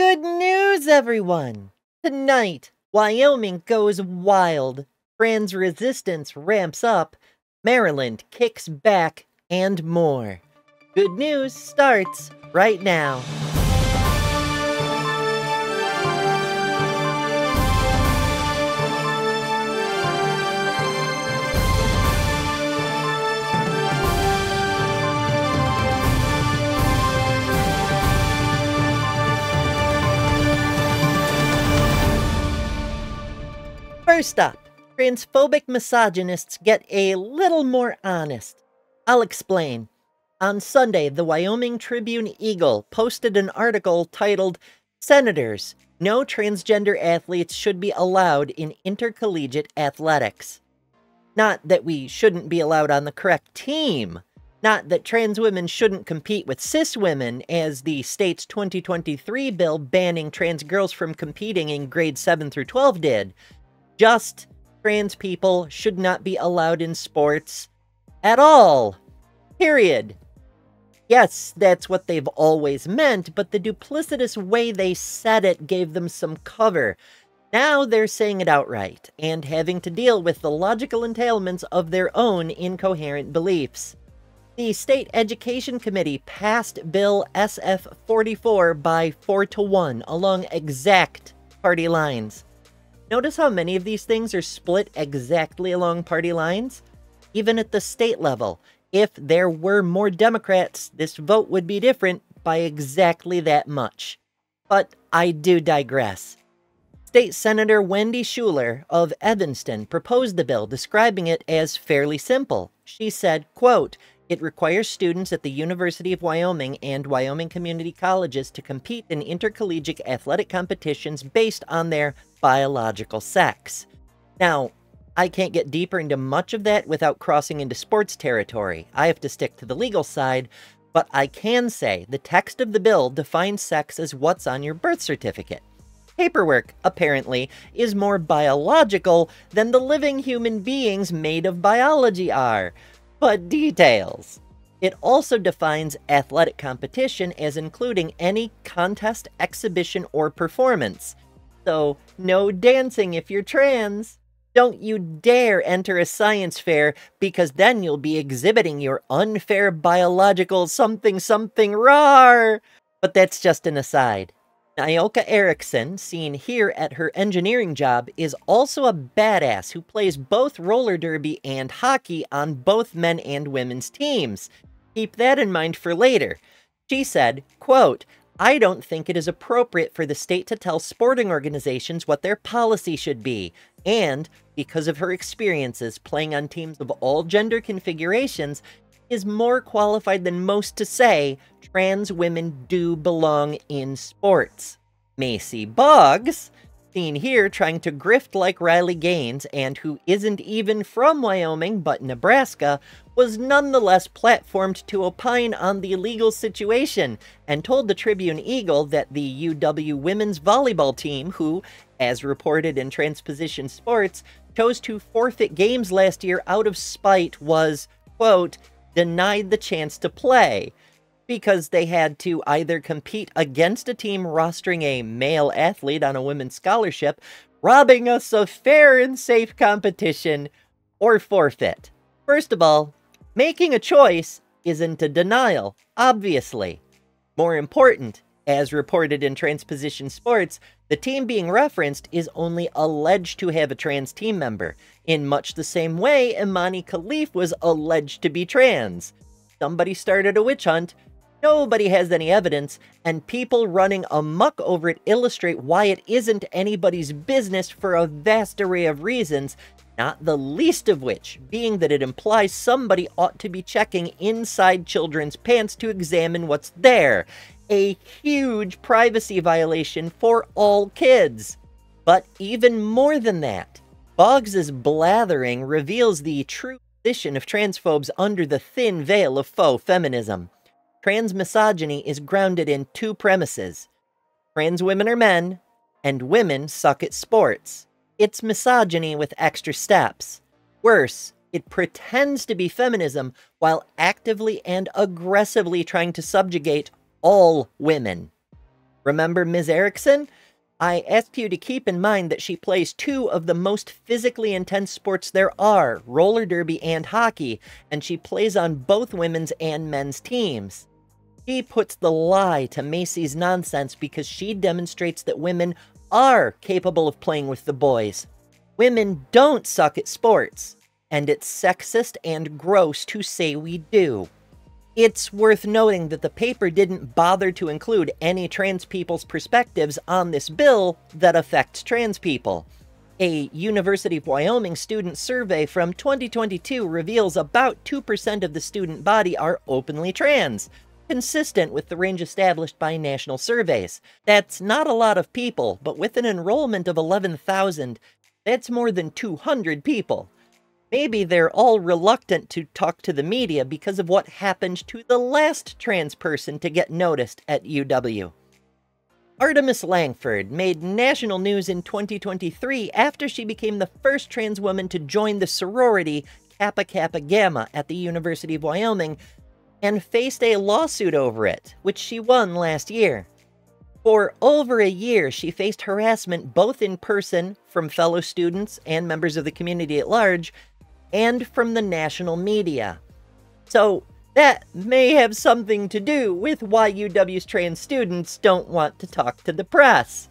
Good news, everyone! Tonight, Wyoming goes wild, trans resistance ramps up, Maryland kicks back, and more. Good news starts right now. First up, transphobic misogynists get a little more honest. I'll explain. On Sunday, the Wyoming Tribune-Eagle posted an article titled, "Senators, No Transgender Athletes Should Be Allowed in Intercollegiate Athletics." Not that we shouldn't be allowed on the correct team. Not that trans women shouldn't compete with cis women, as the state's 2023 bill banning trans girls from competing in grades 7 through 12 did. Just trans people should not be allowed in sports at all. Period. Yes, that's what they've always meant, but the duplicitous way they said it gave them some cover. Now they're saying it outright, and having to deal with the logical entailments of their own incoherent beliefs. The State Education Committee passed Bill SF 44 by 4-1 along exact party lines. Notice how many of these things are split exactly along party lines? Even at the state level, if there were more Democrats, this vote would be different by exactly that much. But I do digress. State Senator Wendy Schuler of Evanston proposed the bill, describing it as fairly simple. She said, quote, "It requires students at the University of Wyoming and Wyoming community colleges to compete in intercollegiate athletic competitions based on their biological sex." Now, I can't get deeper into much of that without crossing into sports territory. I have to stick to the legal side, but I can say the text of the bill defines sex as what's on your birth certificate. Paperwork, apparently, is more biological than the living human beings made of biology are. But details. It also defines athletic competition as including any contest, exhibition, or performance. So, no dancing if you're trans. Don't you dare enter a science fair, because then you'll be exhibiting your unfair biological something rar. But that's just an aside. Nyoka Erickson, seen here at her engineering job, is also a badass who plays both roller derby and hockey on both men and women's teams. Keep that in mind for later. She said, quote, "I don't think it is appropriate for the state to tell sporting organizations what their policy should be, and, because of her experiences playing on teams of all gender configurations, is more qualified than most to say trans women do belong in sports." Macy Boggs, seen here trying to grift like Riley Gaines, and who isn't even from Wyoming but Nebraska, was nonetheless platformed to opine on the legal situation, and told the Tribune-Eagle that the UW women's volleyball team, who, as reported in Transposition Sports, chose to forfeit games last year out of spite, was, quote, "denied the chance to play," because they had to either compete against a team rostering a male athlete on a women's scholarship, robbing us of fair and safe competition, or forfeit. First of all, making a choice isn't a denial, obviously. More important, as reported in Transposition Sports, the team being referenced is only alleged to have a trans team member, in much the same way Imani Khalif was alleged to be trans. Somebody started a witch hunt, nobody has any evidence, and people running amok over it illustrate why it isn't anybody's business for a vast array of reasons, not the least of which being that it implies somebody ought to be checking inside children's pants to examine what's there. A huge privacy violation for all kids. But even more than that, Boggs' blathering reveals the true position of transphobes under the thin veil of faux feminism. Trans misogyny is grounded in two premises. Trans women are men, and women suck at sports. It's misogyny with extra steps. Worse, it pretends to be feminism while actively and aggressively trying to subjugate all women. Remember Ms. Erickson? I asked you to keep in mind that she plays two of the most physically intense sports there are, roller derby and hockey, and she plays on both women's and men's teams. She puts the lie to Macy's nonsense because she demonstrates that women are capable of playing with the boys. Women don't suck at sports, and it's sexist and gross to say we do. It's worth noting that the paper didn't bother to include any trans people's perspectives on this bill that affects trans people. A University of Wyoming student survey from 2022 reveals about 2% of the student body are openly trans, consistent with the range established by national surveys. That's not a lot of people, but with an enrollment of 11,000, that's more than 200 people. Maybe they're all reluctant to talk to the media because of what happened to the last trans person to get noticed at UW. Artemis Langford made national news in 2023 after she became the first trans woman to join the sorority Kappa Kappa Gamma at the University of Wyoming and faced a lawsuit over it, which she won last year. For over a year, she faced harassment both in person from fellow students and members of the community at large, and from the national media. So that may have something to do with why UW's trans students don't want to talk to the press.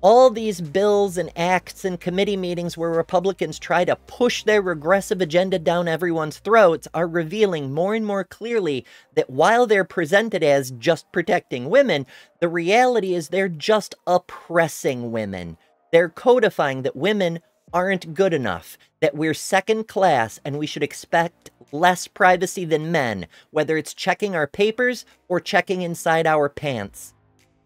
All these bills and acts and committee meetings where Republicans try to push their regressive agenda down everyone's throats are revealing more and more clearly that while they're presented as just protecting women, the reality is they're just oppressing women. They're codifying that women aren't good enough, that we're second class and we should expect less privacy than men, whether it's checking our papers or checking inside our pants.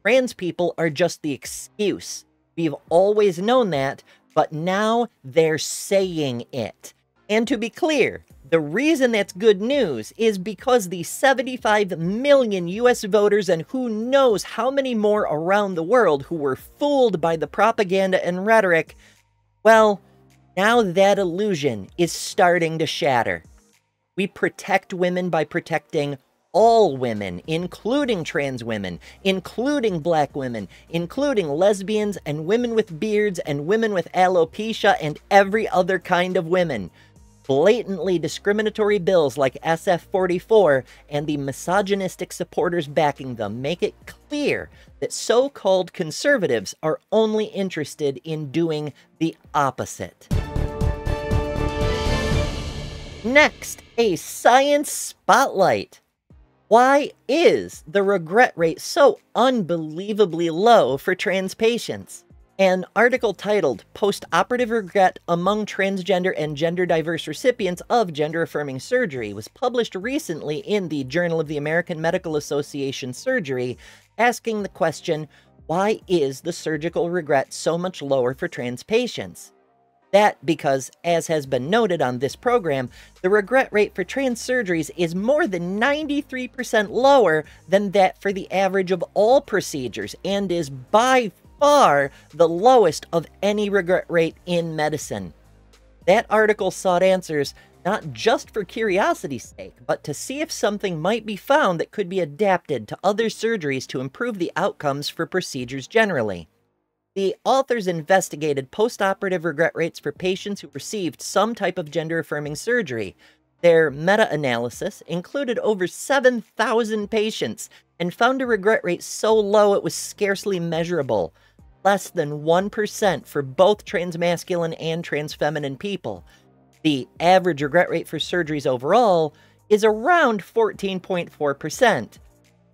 Trans people are just the excuse. We've always known that, but now they're saying it. And to be clear, the reason that's good news is because the 75 million US voters and who knows how many more around the world who were fooled by the propaganda and rhetoric, well, now that illusion is starting to shatter. We protect women by protecting all women, including trans women, including black women, including lesbians and women with beards and women with alopecia and every other kind of women. Blatantly discriminatory bills like SF-44 and the misogynistic supporters backing them make it clear that so-called conservatives are only interested in doing the opposite. Next, a science spotlight. Why is the regret rate so unbelievably low for trans patients? An article titled Post-Operative Regret Among Transgender and Gender-Diverse Recipients of Gender-Affirming Surgery was published recently in the Journal of the American Medical Association Surgery, asking the question, why is the surgical regret so much lower for trans patients? That because, as has been noted on this program, the regret rate for trans surgeries is more than 93% lower than that for the average of all procedures and is by far the lowest of any regret rate in medicine. That article sought answers not just for curiosity's sake, but to see if something might be found that could be adapted to other surgeries to improve the outcomes for procedures generally. The authors investigated post-operative regret rates for patients who received some type of gender-affirming surgery. Their meta-analysis included over 7,000 patients and found a regret rate so low it was scarcely measurable. Less than 1% for both transmasculine and transfeminine people. The average regret rate for surgeries overall is around 14.4%.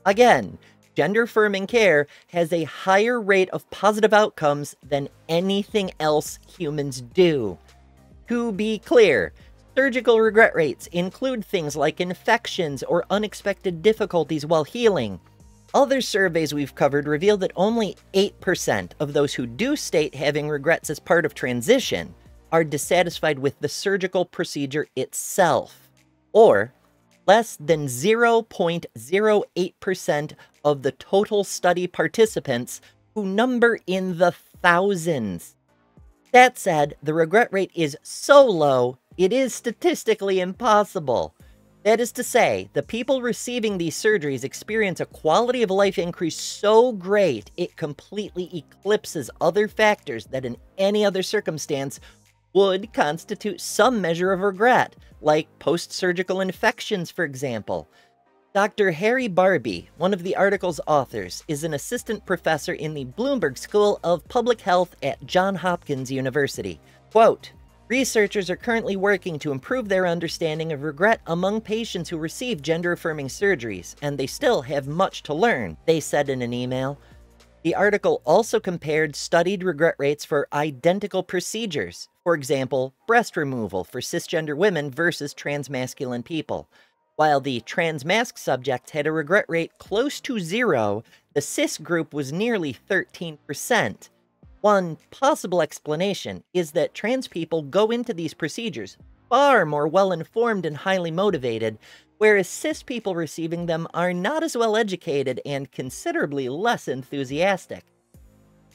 Again, gender-affirming care has a higher rate of positive outcomes than anything else humans do. To be clear, surgical regret rates include things like infections or unexpected difficulties while healing. Other surveys we've covered reveal that only 8% of those who do state having regrets as part of transition are dissatisfied with the surgical procedure itself, or less than 0.08% of the total study participants, who number in the thousands. That said, the regret rate is so low, it is statistically impossible. That is to say, the people receiving these surgeries experience a quality of life increase so great it completely eclipses other factors that in any other circumstance would constitute some measure of regret, like post-surgical infections, for example. Dr. Harry Barbee, one of the article's authors, is an assistant professor in the Bloomberg School of Public Health at Johns Hopkins University. Quote, researchers are currently working to improve their understanding of regret among patients who receive gender-affirming surgeries, and they still have much to learn, they said in an email. The article also compared studied regret rates for identical procedures, for example, breast removal for cisgender women versus transmasculine people. While the transmasc subjects had a regret rate close to 0, the cis group was nearly 13%. One possible explanation is that trans people go into these procedures far more well-informed and highly motivated, whereas cis people receiving them are not as well educated and considerably less enthusiastic.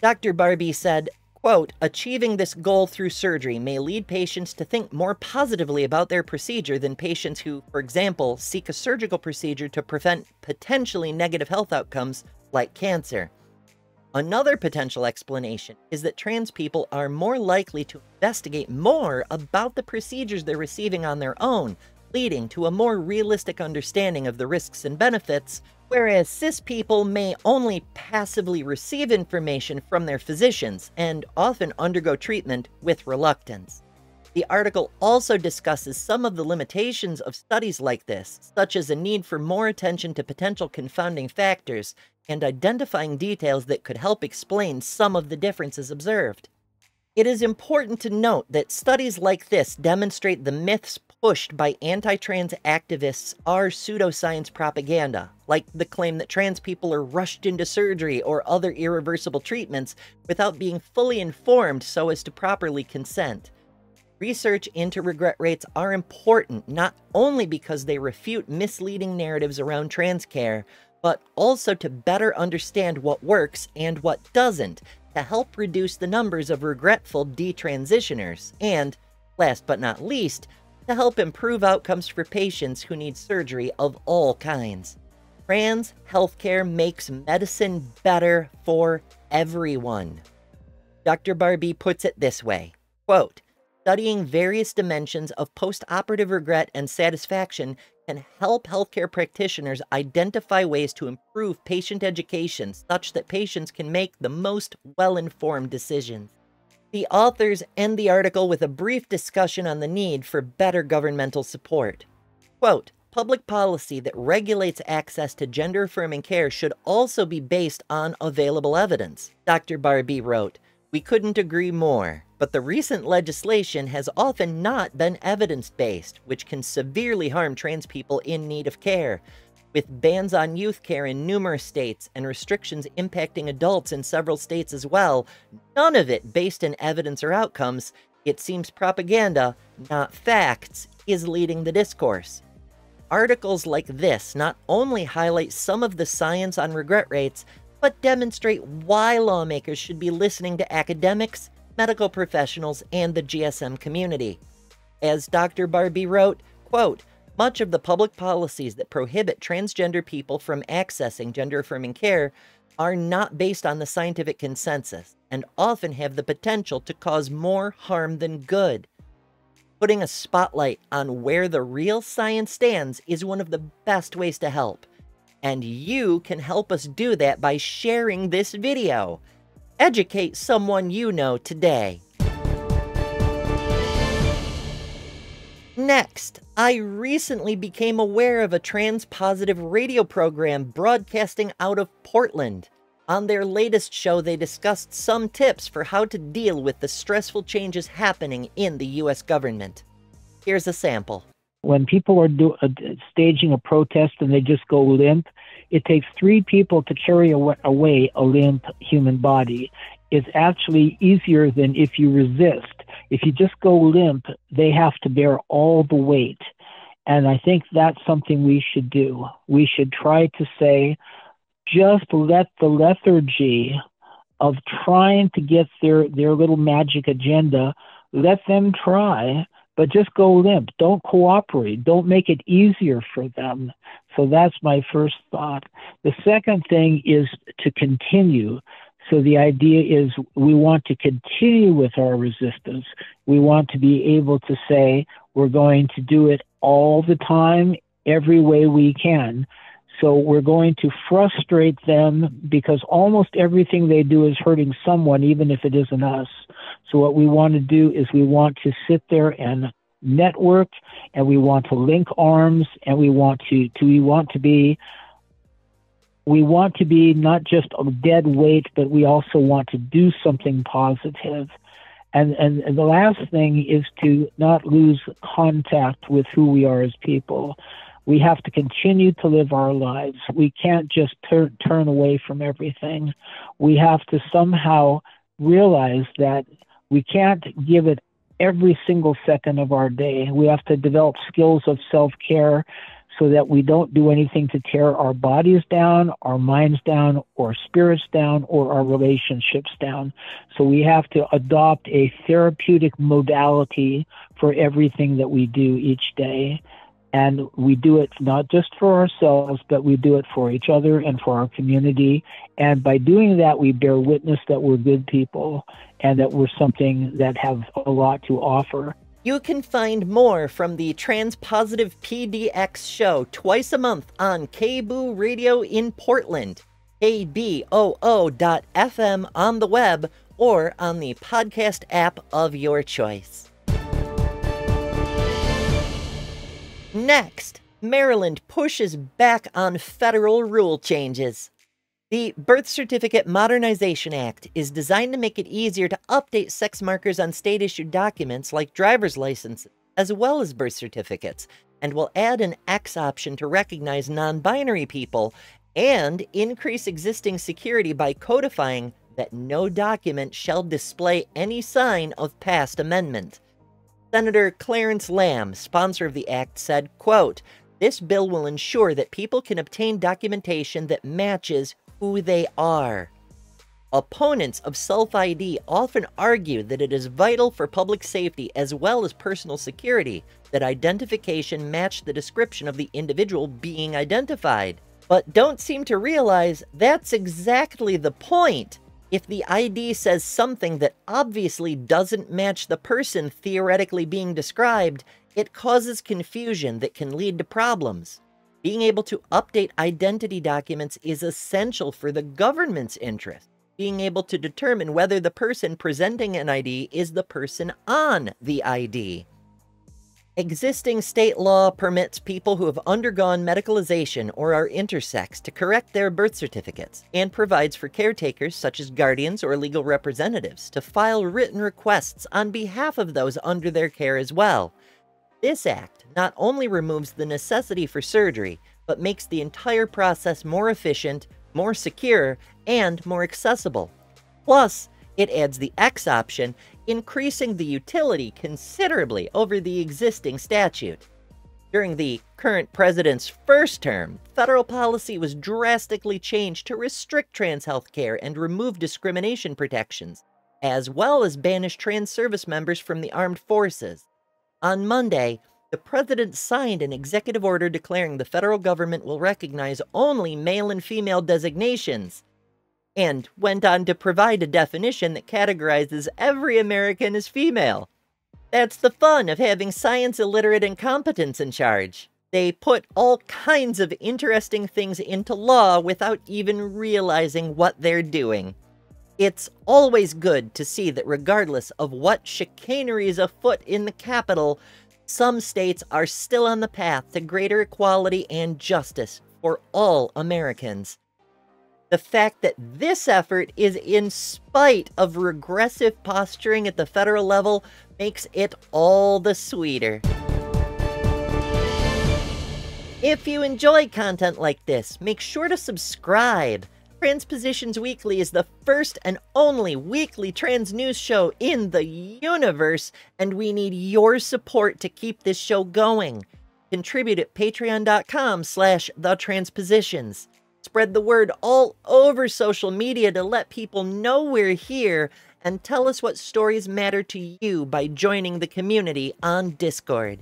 Dr. Barbee said, quote, achieving this goal through surgery may lead patients to think more positively about their procedure than patients who, for example, seek a surgical procedure to prevent potentially negative health outcomes like cancer. Another potential explanation is that trans people are more likely to investigate more about the procedures they're receiving on their own, leading to a more realistic understanding of the risks and benefits, whereas cis people may only passively receive information from their physicians and often undergo treatment with reluctance. The article also discusses some of the limitations of studies like this, such as a need for more attention to potential confounding factors and identifying details that could help explain some of the differences observed. It is important to note that studies like this demonstrate the myths pushed by anti-trans activists are pseudoscience propaganda, like the claim that trans people are rushed into surgery or other irreversible treatments without being fully informed so as to properly consent. Research into regret rates are important not only because they refute misleading narratives around trans care, but also to better understand what works and what doesn't, to help reduce the numbers of regretful detransitioners, and, last but not least, to help improve outcomes for patients who need surgery of all kinds. Trans healthcare makes medicine better for everyone. Dr. Barbee puts it this way, quote, studying various dimensions of post-operative regret and satisfaction can help healthcare practitioners identify ways to improve patient education such that patients can make the most well-informed decisions. The authors end the article with a brief discussion on the need for better governmental support. Quote, public policy that regulates access to gender-affirming care should also be based on available evidence, Dr. Barbee wrote. We couldn't agree more, but the recent legislation has often not been evidence-based, which can severely harm trans people in need of care. With bans on youth care in numerous states and restrictions impacting adults in several states as well, none of it based in evidence or outcomes, it seems propaganda, not facts, is leading the discourse. Articles like this not only highlight some of the science on regret rates, but demonstrate why lawmakers should be listening to academics, medical professionals, and the GSM community. As Dr. Barbee wrote, quote, much of the public policies that prohibit transgender people from accessing gender-affirming care are not based on the scientific consensus and often have the potential to cause more harm than good. Putting a spotlight on where the real science stands is one of the best ways to help. And you can help us do that by sharing this video. Educate someone you know today. Next, I recently became aware of a trans-positive radio program broadcasting out of Portland. On their latest show, they discussed some tips for how to deal with the stressful changes happening in the U.S. government. Here's a sample. When people are staging a protest and they just go limp, it takes 3 people to carry away a limp human body. It's actually easier than if you resist. If you just go limp, they have to bear all the weight. And I think that's something we should do. We should try to say, just let the lethargy of trying to get their little magic agenda, let them try. but just go limp. Don't cooperate. Don't make it easier for them. So that's my first thought. The second thing is to continue. So the idea is we want to continue with our resistance. We want to be able to say we're going to do it all the time, every way we can. So we're going to frustrate them because almost everything they do is hurting someone, even if it isn't us. So what we want to do is we want to sit there and network, and we want to link arms, and we want to be not just a dead weight, but we also want to do something positive. And the last thing is to not lose contact with who we are as people. We have to continue to live our lives. We can't just turn away from everything. We have to somehow realize that we can't give it every single second of our day. We have to develop skills of self-care so that we don't do anything to tear our bodies down, our minds down, or spirits down, or our relationships down. So we have to adopt a therapeutic modality for everything that we do each day. And we do it not just for ourselves, but we do it for each other and for our community. And by doing that, we bear witness that we're good people and that we're something that have a lot to offer. You can find more from the Transpositive PDX show twice a month on KBOO Radio in Portland, KBOO.FM on the web, or on the podcast app of your choice. Next, Maryland pushes back on federal rule changes. The Birth Certificate Modernization Act is designed to make it easier to update sex markers on state-issued documents like driver's licenses, as well as birth certificates, and will add an X option to recognize non-binary people and increase existing security by codifying that no document shall display any sign of past amendment. Senator Clarence Lamb, sponsor of the act, said, quote, "This bill will ensure that people can obtain documentation that matches who they are." Opponents of self-ID often argue that it is vital for public safety as well as personal security that identification match the description of the individual being identified, but don't seem to realize that's exactly the point. If the ID says something that obviously doesn't match the person theoretically being described, it causes confusion that can lead to problems. Being able to update identity documents is essential for the government's interest. Being able to determine whether the person presenting an ID is the person on the ID. Existing state law permits people who have undergone medicalization or are intersex to correct their birth certificates and provides for caretakers such as guardians or legal representatives to file written requests on behalf of those under their care as well. This act not only removes the necessity for surgery, but makes the entire process more efficient, more secure, and more accessible. Plus, it adds the X option, increasing the utility considerably over the existing statute. During the current president's first term, federal policy was drastically changed to restrict trans health care and remove discrimination protections, as well as banish trans service members from the armed forces. On Monday, the president signed an executive order declaring the federal government will recognize only male and female designations, and went on to provide a definition that categorizes every American as female. That's the fun of having science illiterate incompetents in charge. They put all kinds of interesting things into law without even realizing what they're doing. It's always good to see that regardless of what chicanery is afoot in the Capitol, some states are still on the path to greater equality and justice for all Americans. The fact that this effort is in spite of regressive posturing at the federal level makes it all the sweeter. If you enjoy content like this, make sure to subscribe. Transpositions Weekly is the first and only weekly trans news show in the universe, and we need your support to keep this show going. Contribute at patreon.com/thetranspositions. Spread the word all over social media to let people know we're here, and tell us what stories matter to you by joining the community on Discord.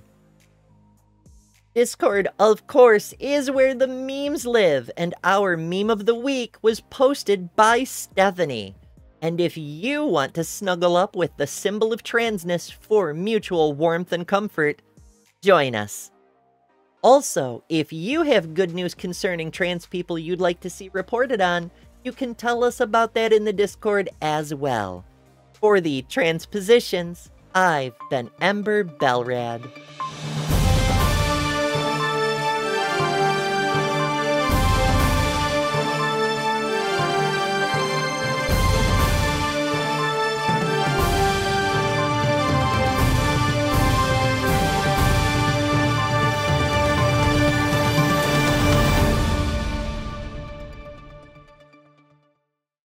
Discord, of course, is where the memes live, and our meme of the week was posted by Stephanie. And if you want to snuggle up with the symbol of transness for mutual warmth and comfort, join us. Also, if you have good news concerning trans people you'd like to see reported on, you can tell us about that in the Discord as well. For the Transpositions, I've been Ember Belrad.